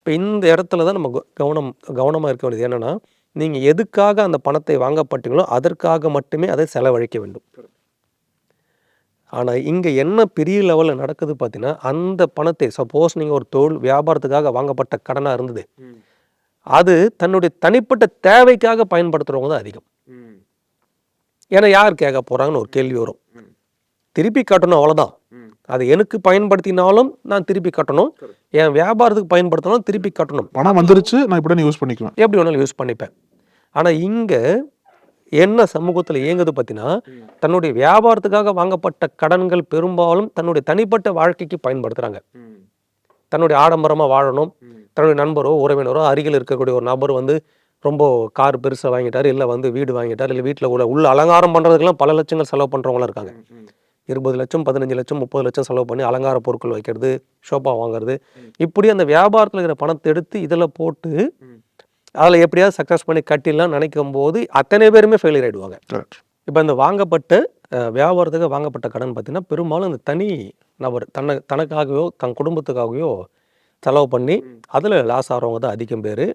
இப்போ இந்த இடத்துல தான் நம்ம கவனமாக இருக்க வேண்டியது என்னென்னா, நீங்கள் எதுக்காக அந்த பணத்தை வாங்கப்பட்டீங்களோ அதற்காக மட்டுமே அதை செலவழிக்க வேண்டும். ஆனால் இங்கே என்ன பெரிய லெவலில் நடக்குது பார்த்தீங்கன்னா, அந்த பணத்தை சப்போஸ் நீங்கள் ஒரு தொழில் வியாபாரத்துக்காக வாங்கப்பட்ட கடனாக இருந்தது, அது தன்னுடைய தனிப்பட்ட தேவைக்காக பயன்படுத்துகிறவங்க தான் அதிகம். ஏன்னா யார் கேட்க போகிறாங்கன்னு ஒரு கேள்வி வரும். திருப்பி கட்டணும், அவ்வளோதான். அது எனக்கு பயன்படுத்தினாலும் நான் திருப்பி கட்டணும், என் வியாபாரத்துக்கு பயன்படுத்தினாலும் திருப்பி கட்டணும். பணம் வந்துருச்சு, நான் இப்படி யூஸ் பண்ணிக்குவேன், எப்படி வேணாலும் யூஸ் பண்ணிப்பேன். ஆனால் இங்கே என்ன சமூகத்தில் இயங்குது பார்த்தீங்கன்னா, தன்னுடைய வியாபாரத்துக்காக வாங்கப்பட்ட கடன்கள் பெரும்பாலும் தன்னுடைய தனிப்பட்ட வாழ்க்கைக்கு பயன்படுத்துகிறாங்க. தன்னுடைய ஆடம்பரமாக வாழணும், தன்னுடைய நண்பரோ உறவினரோ அருகில் இருக்கக்கூடிய ஒரு நபர் வந்து ரொம்ப கார் பெருசாக வாங்கிட்டார், இல்லை வந்து வீடு வாங்கிட்டார், இல்லை வீட்டில் உள்ள அலங்காரம் பண்ணுறதுக்கெல்லாம் பல லட்சங்கள் செலவு பண்ணுறவங்களாம் இருக்காங்க. 20 லட்சம் 15 லட்சம் 30 லட்சம் செலவு பண்ணி அலங்கார பொருட்கள் வைக்கிறது, ஷோப்பா வாங்குறது, இப்படி அந்த வியாபாரத்தில் இருக்கிற பணத்தை எடுத்து இதில் போட்டு அதில் எப்படியாவது சக்ஸஸ் பண்ணி கட்டிடலாம் நினைக்கும் போது அத்தனை பேருமே ஃபெயிலியர் ஆகிடுவாங்க. இப்போ இந்த வாங்கப்பட்ட வியாபாரத்துக்கு வாங்கப்பட்ட கடன் பார்த்திங்கன்னா பெரும்பாலும் இந்த தனி நபர் தனக்காகவோ தன் குடும்பத்துக்காகவோ செலவு பண்ணி அதில் லாஸ் ஆகிறவங்க தான் அதிகம் பேர்.